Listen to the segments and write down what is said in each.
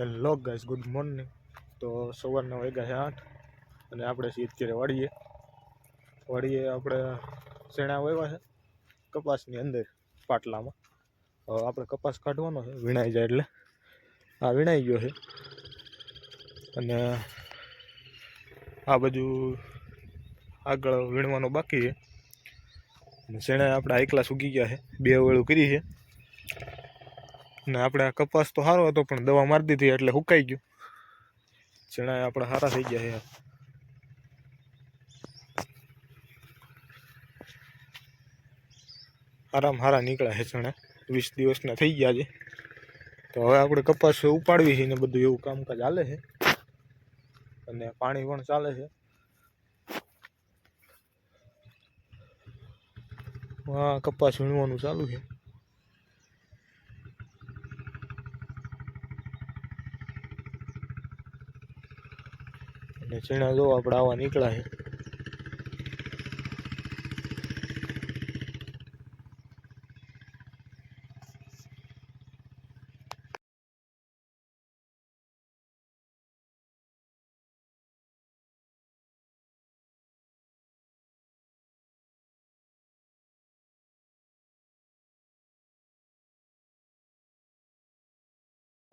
Hello guys, good morning. તો સવારના વાગ્યા છે 8 અને આપણે છીએ અત્યારે વાડીએ આપણે શેણા વાવ્યા છે કપાસની અંદર પાટલામાં। હવે આપણે કપાસ કાઢવાનો છે, વીણાઈ જાય એટલે આ વીણાઈ ગયો છે અને આ બાજુ આગળ વીણવાનો બાકી છે અને શેણા આપણે આઈકલા ઉગી ગયા છે, 2 વેળું કરી છે ને આપણે આ કપાસ તો સારો હતો પણ દવા મારી દીધી એટલે સુકાઈ ગયું। ચણા આપણે સારા થઈ ગયા છે, સારા નીકળ્યા છે ચણા, 20 દિવસના થઈ ગયા છે। તો હવે આપણે કપાસ ઉપાડવી છે ને બધું એવું કામકાજ ચાલે છે અને પાણી પણ ચાલે છે। હા, કપાસ વીણવાનું ચાલુ છે અને ચણા જો આપણે આવા નીકળ્યા છે।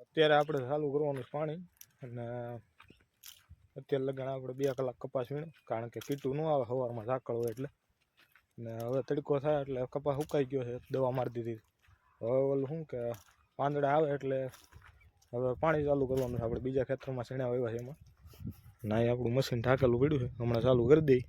અત્યારે આપણે ચાલુ કરવાનું પાણી અને અત્યારે લગાડ આપણે 2 કલાક કપાસ વીણે, કારણ કે કીટું ન આવે સવારમાં ઝાકળ હોય એટલે। ને હવે તડકો થાય એટલે કપાસ સુકાઈ ગયો છે, દવા મારી દીધી। હવે ઓલું શું કે પાંદડા આવે એટલે હવે પાણી ચાલુ કરવાનું છે। આપણે બીજા ખેતરમાં શેણા વાવ્યા છે એમાં, ના અહીં આપણું મશીન ઢાકેલું પડ્યું છે, હમણાં ચાલુ કરી દઈ।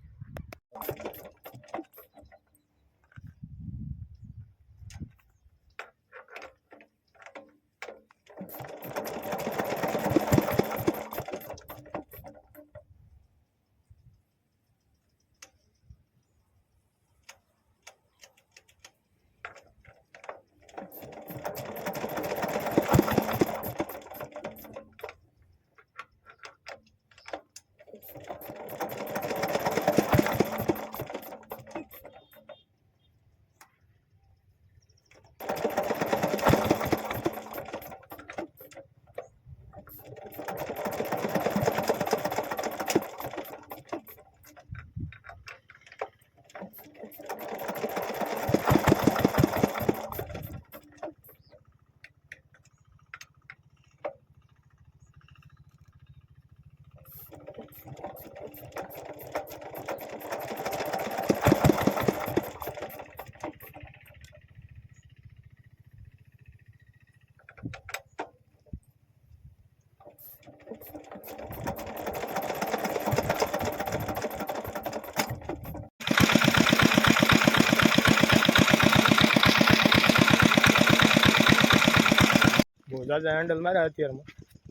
જાજા હેન્ડલ માર્યા અત્યારમાં,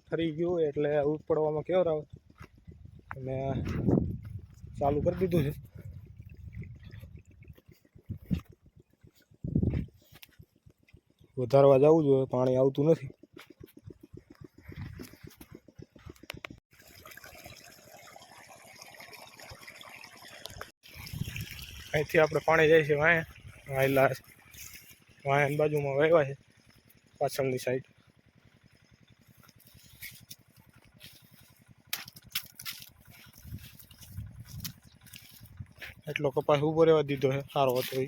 ફરી ગયું હોય એટલે ઉપડવામાં કેવર આવે અને ચાલુ કરી દીધું છે। વધારવા જવું જોઈએ, પાણી આવતું નથી। અહીંથી આપણે પાણી જાય છે વાંહે બાજુમાં વાવ્યા છે પાછળની સાઈડ। એટલો કપાસ ઉભો રહેવા દીધો છે, સારો હતો એ।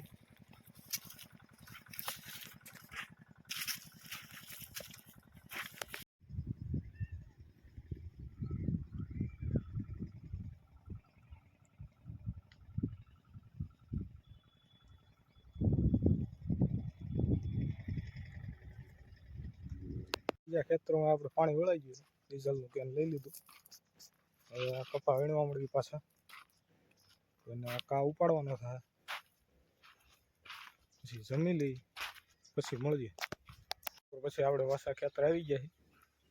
બીજા ખેતરોમાં આપણે પાણી વળાઈ ગયું, ડીઝલનું કેન લઈ લીધું। હવે આ કપા વીણવા મળી પાછા અને આ કા ઉપાડવાનો થાય, પછી જમી લઈ, પછી મળીએ। પછી આપણે પાછા ખેતર આવી ગયા છે,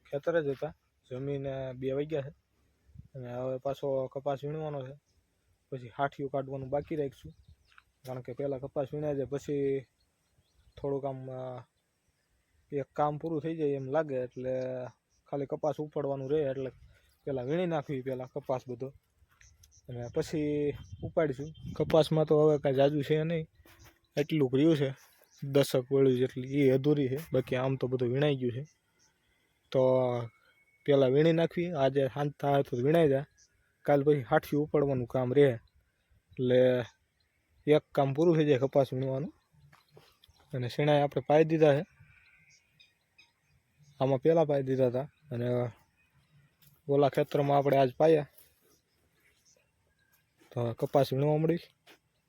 ખેતર જ હતા, જમીને 2 વાગ્યા છે અને હવે પાછો કપાસ વીણવાનો છે। પછી હાઠિયું કાઢવાનું બાકી રાખીશું, કારણ કે પહેલાં કપાસ વીણાઈ જાય પછી થોડુંક આમ એક કામ પૂરું થઈ જાય એમ લાગે, એટલે ખાલી કપાસ ઉપાડવાનું રહે એટલે પહેલાં વીણી નાખવી પહેલાં કપાસ બધો અને પછી ઉપાડીશું। કપાસમાં તો હવે કાંઈ જાજુ છે નહીં, એટલું રહ્યું છે 10 વળી જેટલી, એ અધૂરી છે, બાકી આમ તો બધું વીણાઈ ગયું છે। તો પહેલાં વીણી નાખવી, આજે સાંજ થાય તો વીણાઈ જાય, કાલ પછી હાઠિયું ઉપાડવાનું કામ રહે, એટલે એક કામ પૂરું થઈ જાય કપાસ વીણવાનું. અને શેણાય આપણે પાઈ દીધા છે, આમાં પહેલાં પાઈ દીધા હતા અને ઓલા ખેતરમાં આપણે આજ પાયા. તો કપાસ વીણવા મળી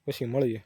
પછી મળીએ.